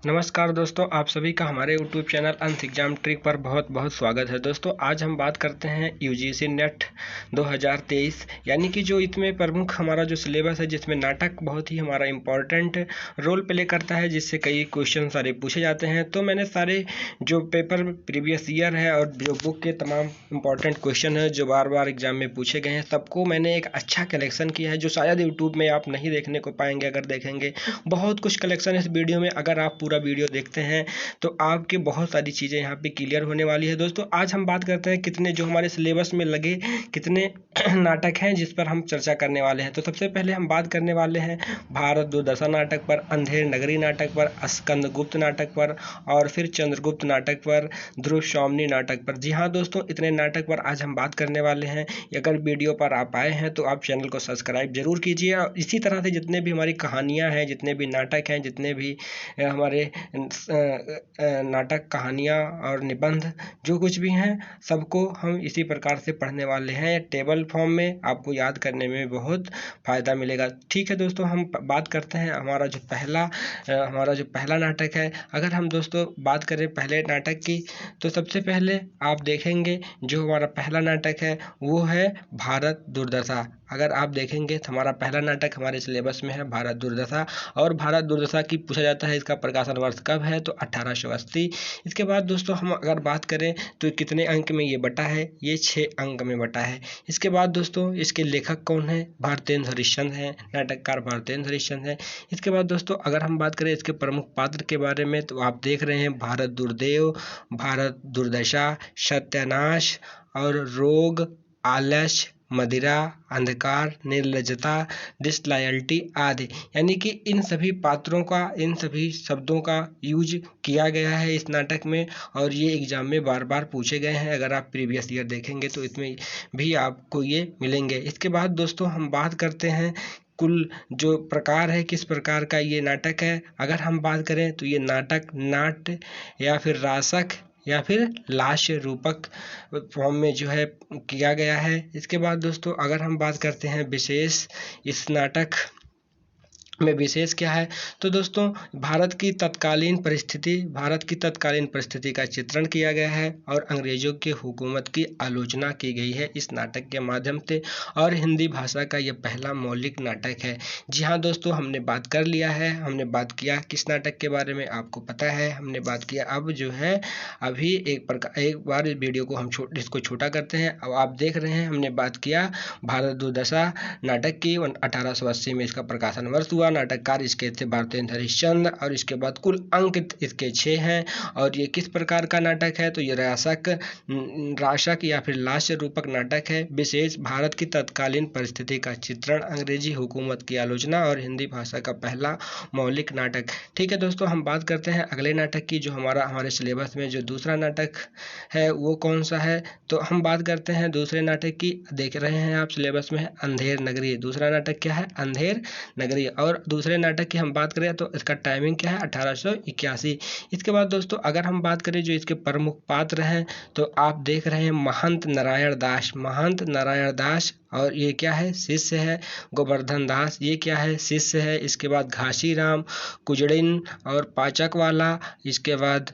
नमस्कार दोस्तों, आप सभी का हमारे यूट्यूब चैनल अंश एग्जाम ट्रिक पर बहुत बहुत स्वागत है। दोस्तों आज हम बात करते हैं यूजीसी नेट 2023 यानी कि जो इसमें प्रमुख हमारा जो सिलेबस है, जिसमें नाटक बहुत ही हमारा इम्पोर्टेंट रोल प्ले करता है, जिससे कई क्वेश्चन सारे पूछे जाते हैं। तो मैंने सारे जो पेपर प्रीवियस ईयर है और जो बुक के तमाम इम्पोर्टेंट क्वेश्चन है जो बार बार एग्जाम में पूछे गए हैं, सबको मैंने एक अच्छा कलेक्शन किया है, जो शायद यूट्यूब में आप नहीं देखने को पाएंगे। अगर देखेंगे बहुत कुछ कलेक्शन है इस वीडियो में। अगर आप पूरा वीडियो देखते हैं तो आपके बहुत सारी चीज़ें यहाँ पे क्लियर होने वाली है। दोस्तों आज हम बात करते हैं कितने जो हमारे सिलेबस में लगे कितने नाटक हैं, जिस पर हम चर्चा करने वाले हैं। तो सबसे पहले हम बात करने वाले हैं भारत दुर्दशा नाटक पर, अंधेर नगरी नाटक पर, स्कंदगुप्त नाटक पर और फिर चंद्रगुप्त नाटक पर, ध्रुव स्वामिनी नाटक पर। जी हाँ दोस्तों, इतने नाटक पर आज हम बात करने वाले हैं। अगर वीडियो पर आप आए हैं तो आप चैनल को सब्सक्राइब जरूर कीजिए। और इसी तरह से जितने भी हमारी कहानियाँ हैं, जितने भी नाटक हैं, जितने भी हमारे नाटक, कहानियाँ और निबंध जो कुछ भी हैं, सबको हम इसी प्रकार से पढ़ने वाले हैं। टेबल फॉर्म में आपको याद करने में बहुत फ़ायदा मिलेगा। ठीक है दोस्तों, हम बात करते हैं हमारा जो पहला नाटक है। अगर हम दोस्तों बात करें पहले नाटक की, तो सबसे पहले आप देखेंगे जो हमारा पहला नाटक है वो है भारत दुर्दशा। अगर आप देखेंगे तो हमारा पहला नाटक हमारे सिलेबस में है भारत दुर्दशा। और भारत दुर्दशा की पूछा जाता है इसका प्रकाशन वर्ष कब है, तो 1880। इसके बाद दोस्तों हम अगर बात करें तो कितने अंक में ये बटा है, ये 6 अंक में बटा है। इसके बाद दोस्तों इसके लेखक कौन है, भारतेंदु हरिश्चंद्र हैं, नाटककार भारतेंदु हरिश्चंद्र हैं। इसके बाद दोस्तों अगर हम बात करें इसके प्रमुख पात्र के बारे में, तो आप देख रहे हैं भारत दुर्देव, भारत दुर्दशा, सत्यानाश और रोग, आलस्य, मदिरा, अंधकार, निर्लजता, डिसलॉयल्टी आदि। यानी कि इन सभी पात्रों का, इन सभी शब्दों का यूज किया गया है इस नाटक में, और ये एग्जाम में बार बार पूछे गए हैं। अगर आप प्रीवियस ईयर देखेंगे तो इसमें भी आपको ये मिलेंगे। इसके बाद दोस्तों हम बात करते हैं कुल जो प्रकार है, किस प्रकार का ये नाटक है। अगर हम बात करें तो ये नाटक नाट्य या फिर रासक या फिर लास्य रूपक फॉर्म में जो है किया गया है। इसके बाद दोस्तों अगर हम बात करते हैं विशेष, इस नाटक में विशेष क्या है, तो दोस्तों भारत की तत्कालीन परिस्थिति का चित्रण किया गया है और अंग्रेजों की हुकूमत की आलोचना की गई है इस नाटक के माध्यम से। और हिंदी भाषा का यह पहला मौलिक नाटक है। जी हाँ दोस्तों, हमने बात कर लिया है, हमने बात किया किस नाटक के बारे में आपको पता है, हमने बात किया। अब जो है अभी एक बार इस वीडियो को हम इसको छोटा करते हैं। अब आप देख रहे हैं हमने बात किया भारत दुर्दशा नाटक की, 1880 में इसका प्रकाशन वर्ष हुआ। नाटककार इसके थे भारतेंदु हरिश्चंद्र और इसके बाद कुल अंक इसके 6 हैं। और ये किस प्रकार का नाटक है, तो ये रासक या फिर लास्य रूपक नाटक है। विशेष भारत की तत्कालीन परिस्थिति का चित्रण, अंग्रेजी हुकूमत की आलोचना और हिंदी भाषा का पहला मौलिक नाटक। ठीक है दोस्तों, हम बात करते हैं अगले नाटक की, जो हमारे सिलेबस में जो दूसरा नाटक है वो कौन सा है। तो हम बात करते हैं दूसरे नाटक की। देख रहे हैं आप सिलेबस में है अंधेर नगरी। दूसरा नाटक क्या है, अंधेर नगरी। और दूसरे नाटक की हम बात करें तो इसका टाइमिंग क्या है, 1881। इसके बाद दोस्तों अगर हम बात करें जो इसके प्रमुख पात्र हैं, तो आप देख रहे हैं महंत नारायण दास। और ये क्या है, शिष्य है। गोवर्धन दास, ये क्या है, शिष्य है। इसके बाद घासीराम, कुजड़िन और पाचक वाला। इसके बाद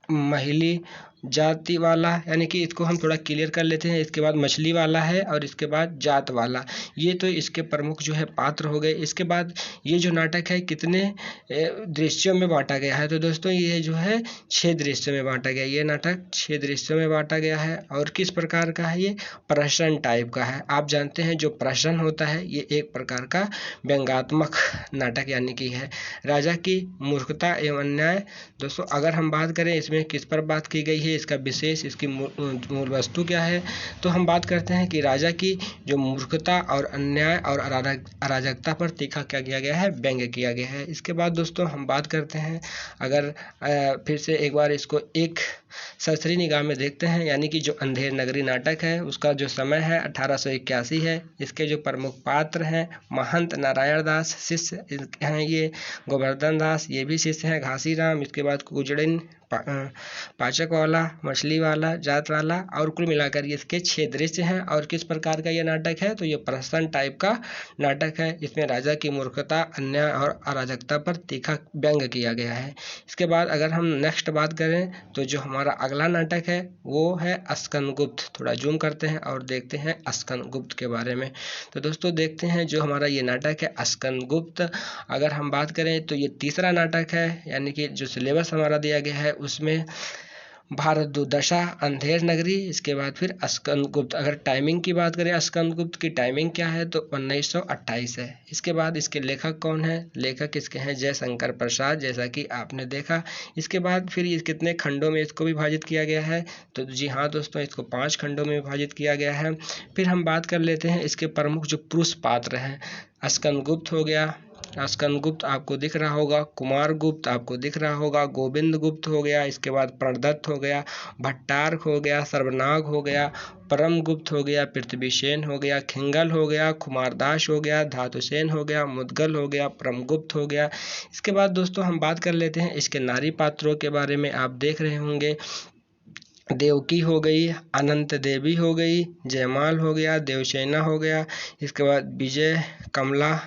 महिली जाति वाला, यानी कि इसको हम थोड़ा क्लियर कर लेते हैं। इसके बाद मछली वाला है और इसके बाद जात वाला। ये तो इसके प्रमुख जो है पात्र हो गए। इसके बाद ये जो नाटक है कितने दृश्यों में बांटा गया है, तो दोस्तों ये जो है 6 दृश्यों में बांटा गया। ये नाटक 6 दृश्यों में बांटा गया है। और किस प्रकार का है, ये प्रहसन टाइप का है। आप जानते हैं जो प्रहसन होता है ये एक प्रकार का व्यंग्यात्मक नाटक यानी कि है। राजा की मूर्खता एवं अन्याय। दोस्तों अगर हम बात करें इसमें किस पर बात की गई है, इसका विशेष, इसकी मूल वस्तु क्या है, तो हम बात करते हैं कि राजा की जो मूर्खता और अन्याय और अराजकता पर तीखा क्या किया गया है, व्यंग्य किया गया है। इसके बाद दोस्तों हम बात करते हैं, अगर फिर से एक बार इसको एक सरसरी निगाह में देखते हैं, यानी कि जो अंधेर नगरी नाटक है उसका जो समय है 1881 है। इसके जो प्रमुख पात्र हैं महंत नारायण दास शिष्य हैं, ये गोवर्धन दास ये भी शिष्य हैं, घासीराम, इसके बाद कुजड़िन, पाचक वाला, मछली वाला, जात वाला, और कुल मिलाकर ये इसके 6 दृश्य हैं। और किस प्रकार का ये नाटक है, तो ये प्रहसन टाइप का नाटक है। इसमें राजा की मूर्खता, अन्याय और अराजकता पर तीखा व्यंग किया गया है। इसके बाद अगर हम नेक्स्ट बात करें तो जो हमारा अगला नाटक है वो है स्कंदगुप्त। थोड़ा जूम करते हैं और देखते हैं स्कंदगुप्त के बारे में। तो दोस्तों देखते हैं जो हमारा ये नाटक है स्कंदगुप्त, अगर हम बात करें तो ये तीसरा नाटक है, यानी कि जो सिलेबस हमारा दिया गया है उसमें भारत दुर्दशा, अंधेर नगरी, इसके बाद फिर स्कंदगुप्त। अगर टाइमिंग की बात करें स्कंदगुप्त की टाइमिंग क्या है तो 1928 है। इसके बाद इसके लेखक कौन है, लेखक इसके हैं जयशंकर प्रसाद, जैसा कि आपने देखा। इसके बाद फिर ये कितने खंडों में इसको विभाजित किया गया है, तो जी हाँ दोस्तों इसको 5 खंडों में विभाजित किया गया है। फिर हम बात कर लेते हैं इसके प्रमुख जो पुरुष पात्र हैं। स्कंदगुप्त हो गया, स्कंदगुप्त आपको दिख रहा होगा, कुमार गुप्त आपको दिख रहा होगा, गोविंद गुप्त हो गया, इसके बाद प्रणदत्त हो गया, भट्टार्क हो गया, सर्वनाग हो गया, परम गुप्त हो गया, पृथ्वीसेन हो गया, खिंगल हो गया, कुमारदास हो गया, धातुसेन हो गया, मुदगल हो गया, परमगुप्त हो गया। इसके बाद दोस्तों हम बात कर लेते हैं इसके नारी पात्रों के बारे में। आप देख रहे होंगे देवकी हो गई, अनंत देवी हो गई, जयमाल हो गया, देवसेना हो गया, इसके बाद विजय, कमला,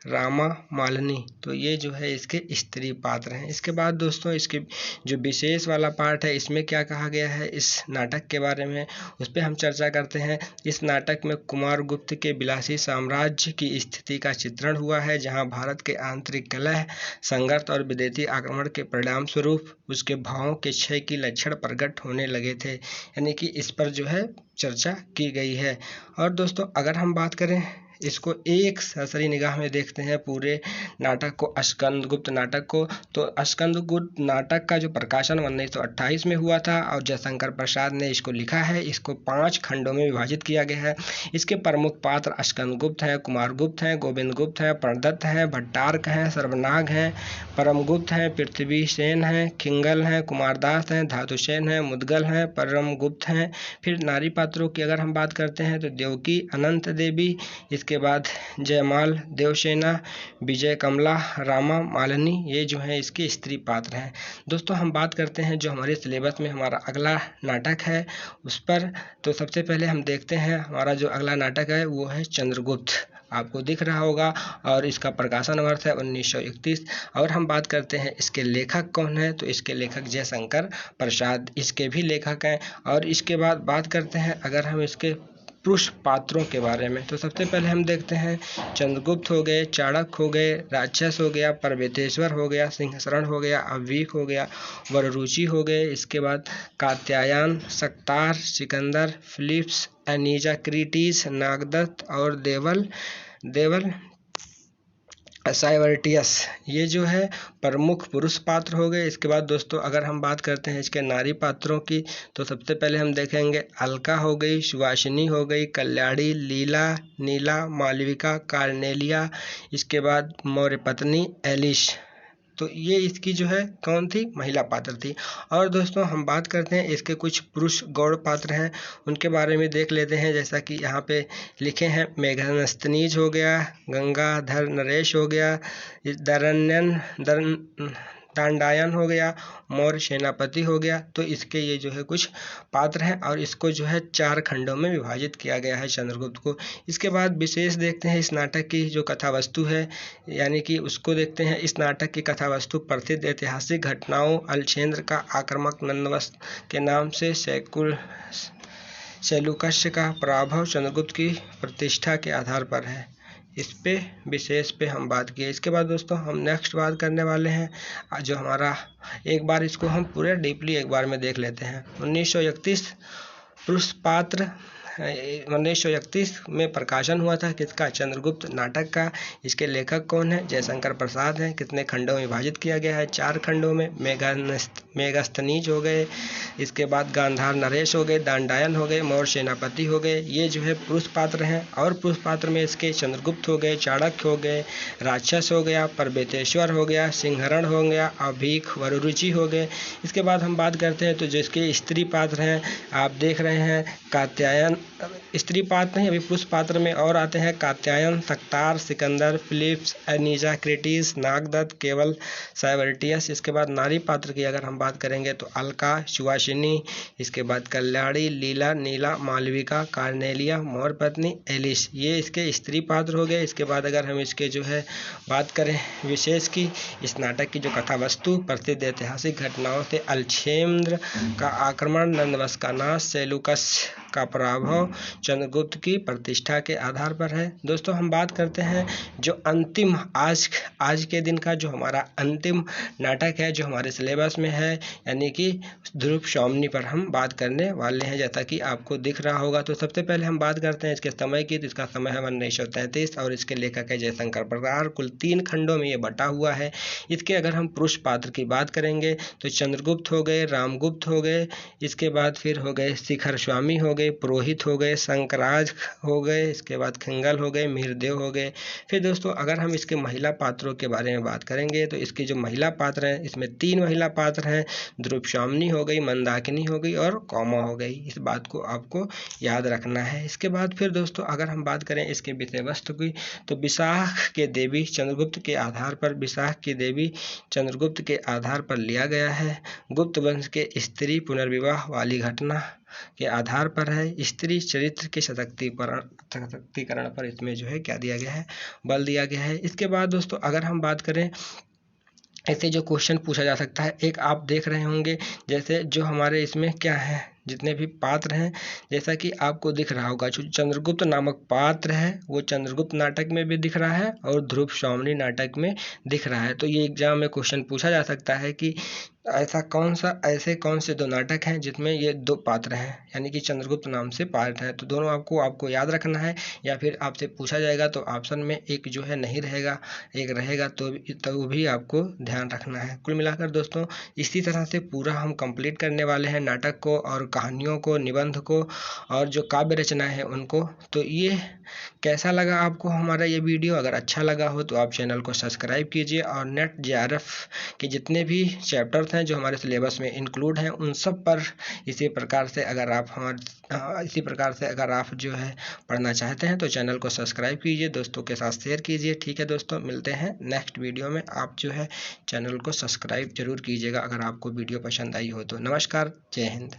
रामा, मालिनी, तो ये जो है इसके स्त्री पात्र हैं। इसके बाद दोस्तों इसके जो विशेष वाला पार्ट है इसमें क्या कहा गया है इस नाटक के बारे में, उस पर हम चर्चा करते हैं। इस नाटक में कुमार गुप्त के विलासी साम्राज्य की स्थिति का चित्रण हुआ है, जहां भारत के आंतरिक कलह, संघर्ष और विदेशी आक्रमण के परिणाम स्वरूप उसके भावों के क्षय की लक्षण प्रकट होने लगे थे, यानी कि इस पर जो है चर्चा की गई है। और दोस्तों अगर हम बात करें इसको एक सरसरी निगाह में देखते हैं पूरे नाटक को, स्कंदगुप्त नाटक को, तो स्कंदगुप्त नाटक का जो प्रकाशन 1928 में हुआ था और जयशंकर प्रसाद ने इसको लिखा है। इसको 5 खंडों में विभाजित किया गया है। इसके प्रमुख पात्र स्कंदगुप्त हैं, कुमारगुप्त हैं, गोविंदगुप्त हैं, प्रणदत्त हैं, भट्टार्क हैं, सर्वनाग हैं, परमगुप्त हैं, पृथ्वीसेन हैं, खिंगल हैं, कुमारदास हैं, धातुसेन हैं, मुदगल हैं, परमगुप्त हैं। फिर नारी पात्रों की अगर हम बात करते हैं तो देवकी, अनंत देवी, इसके बाद जयमाल, देवसेना, विजय, कमला, रामा, मालिनी, ये जो है इसके स्त्री पात्र हैं। दोस्तों हम बात करते हैं जो हमारे सिलेबस में हमारा अगला नाटक है उस पर। तो सबसे पहले हम देखते हैं हमारा जो अगला नाटक है वो है चंद्रगुप्त, आपको दिख रहा होगा, और इसका प्रकाशन वर्ष है 1931। और हम बात करते हैं इसके लेखक कौन है, तो इसके लेखक जयशंकर प्रसाद इसके भी लेखक हैं। और इसके बाद बात करते हैं अगर हम इसके पुरुष पात्रों के बारे में, तो सबसे पहले हम देखते हैं चंद्रगुप्त हो गए, चाणक्य हो गए, राक्षस हो गया, पर्वतेश्वर हो गया, सिंहशरण हो गया, अवीक हो गया, वररुचि हो गए, इसके बाद कात्यायन, सक्तार, सिकंदर, फिलिप्स, एनीजाक्रीटिस, नागदत्त और देवल साइवर्टियस, ये जो है प्रमुख पुरुष पात्र हो गए। इसके बाद दोस्तों अगर हम बात करते हैं इसके नारी पात्रों की, तो सबसे पहले हम देखेंगे अलका हो गई, सुवासिनी हो गई, कल्याणी, लीला, नीला, मालविका, कार्नेलिया, इसके बाद मौर्य पत्नी एलिश, तो ये इसकी जो है कौन थी, महिला पात्र थी। और दोस्तों हम बात करते हैं इसके कुछ पुरुष गौड़ पात्र हैं, उनके बारे में देख लेते हैं। जैसा कि यहाँ पे लिखे हैं मेघनस्तनीज हो गया, गंगाधर नरेश हो गया, दांडायन हो गया, मौर्य सेनापति हो गया। तो इसके ये जो है कुछ पात्र हैं और इसको जो है 4 खंडों में विभाजित किया गया है चंद्रगुप्त को। इसके बाद विशेष देखते हैं इस नाटक की जो कथा वस्तु है, यानी कि उसको देखते हैं। इस नाटक की कथा वस्तु प्रसिद्ध ऐतिहासिक घटनाओं अल्छेंद्र का आक्रामक नंदवंश के नाम से सेल्यूकस का प्रभाव चंद्रगुप्त की प्रतिष्ठा के आधार पर है, इस पे विशेष पे हम बात किए। इसके बाद दोस्तों हम नेक्स्ट बात करने वाले हैं जो हमारा, एक बार इसको हम पूरे डीपली एक बार में देख लेते हैं। 1931 पुरुष पात्र 1931 में प्रकाशन हुआ था। किसका? चंद्रगुप्त नाटक का। इसके लेखक कौन है? जयशंकर प्रसाद हैं। कितने खंडों में विभाजित किया गया है? 4 खंडों में। मेगास्थनीज हो गए, इसके बाद गांधार नरेश हो गए, दांडायन हो गए, मौर्य सेनापति हो गए। ये जो है पुरुष पात्र हैं। और पुरुष पात्र में इसके चंद्रगुप्त हो गए, चाणक्य हो गए, राक्षस हो गया, परबेतेश्वर हो गया, सिंहरण हो गया, अभीख, वरुरुचि हो गए। इसके बाद हम बात करते हैं तो जिसके स्त्री पात्र हैं, आप देख रहे हैं कात्यायन। स्त्री पात्र हैं, अभी पुरुष पात्र में और आते हैं कात्यायन, सक्तार, सिकंदर, फिलिप्स, एनीजा, क्रेटिस, नागदत्त, केवल, साइबर्टियस। इसके बाद नारी पात्र की अगर हम बात करेंगे तो अलका, सुवासिनी, इसके बाद कल्याणी, लीला, नीला, मालविका, कार्नेलिया, मौर्य पत्नी, एलिस। ये इसके स्त्री पात्र हो गए। इसके बाद अगर हम इसके जो है बात करें विशेष की, इस नाटक की जो कथा वस्तु प्रसिद्ध ऐतिहासिक घटनाओं से अल्छेम्द्र का आक्रमण, नंदवंश का नाश, सेलुकस का पराभव चंद्रगुप्त की प्रतिष्ठा के आधार पर है। दोस्तों हम बात करते हैं जो अंतिम आज के दिन का जो हमारा अंतिम नाटक है जो हमारे सिलेबस में है, यानी कि ध्रुव शौमनी पर हम बात करने वाले हैं। जैसा कि आपको दिख रहा होगा, तो सबसे पहले हम बात करते हैं इसके समय की। तो इसका समय है 1933 और इसके लेखक है जयशंकर प्रसाद। कुल 3 खंडों में ये बटा हुआ है। इसके अगर हम पुरुष पात्र की बात करेंगे तो चंद्रगुप्त हो गए, रामगुप्त हो गए, इसके बाद फिर हो गए शिखर स्वामी हो गए, पुरोहित हो गए, शंकराज हो गए, इसके बाद खिंगल हो गए, मिहिरदेव हो गए। फिर दोस्तों अगर हम इसके महिला पात्रों के बारे में बात करेंगे तो इसके जो महिला पात्र हैं, इसमें 3 महिला पात्र हैं। ध्रुवशौमनी हो गई, मंदाकिनी हो गई और कौमा हो गई। इस बात को आपको याद रखना है। इसके बाद फिर दोस्तों अगर हम बात करें इसके विषय वस्तु की, तो विशाख के देवी चंद्रगुप्त के आधार पर, विशाख की देवी चंद्रगुप्त के आधार पर लिया गया है। गुप्त वंश के स्त्री पुनर्विवाह वाली घटना के आधार पर है। स्त्री चरित्र के सशक्तिकरण पर इसमें जो है क्या दिया गया है? बल दिया गया है। इसके बाद दोस्तों अगर हम बात करें, ऐसे जो क्वेश्चन पूछा जा सकता है, एक आप देख रहे होंगे जैसे जो हमारे इसमें क्या है, जितने भी पात्र हैं, जैसा कि आपको दिख रहा होगा जो चंद्रगुप्त नामक पात्र है वो चंद्रगुप्त नाटक में भी दिख रहा है और ध्रुव शौमनी नाटक में दिख रहा है। तो ये एग्जाम में क्वेश्चन पूछा जा सकता है कि ऐसे कौन से 2 नाटक हैं जिसमें ये 2 पात्र हैं, यानी कि चंद्रगुप्त नाम से पात्र हैं। तो दोनों आपको याद रखना है, या फिर आपसे पूछा जाएगा तो ऑप्शन में एक जो है नहीं रहेगा, एक रहेगा तो भी आपको ध्यान रखना है। कुल मिलाकर दोस्तों इसी तरह से पूरा हम कंप्लीट करने वाले हैं नाटक को और कहानियों को, निबंध को और जो काव्य रचनाएं हैं उनको। तो ये कैसा लगा आपको हमारा ये वीडियो? अगर अच्छा लगा हो तो आप चैनल को सब्सक्राइब कीजिए और नेट जेआरएफ के जितने भी चैप्टर्स हैं जो हमारे सिलेबस में इंक्लूड हैं उन सब पर इसी प्रकार से अगर आप जो है पढ़ना चाहते हैं तो चैनल को सब्सक्राइब कीजिए, दोस्तों के साथ शेयर कीजिए। ठीक है दोस्तों, मिलते हैं नेक्स्ट वीडियो में। आप जो है चैनल को सब्सक्राइब जरूर कीजिएगा अगर आपको वीडियो पसंद आई हो तो। नमस्कार, जय हिंद।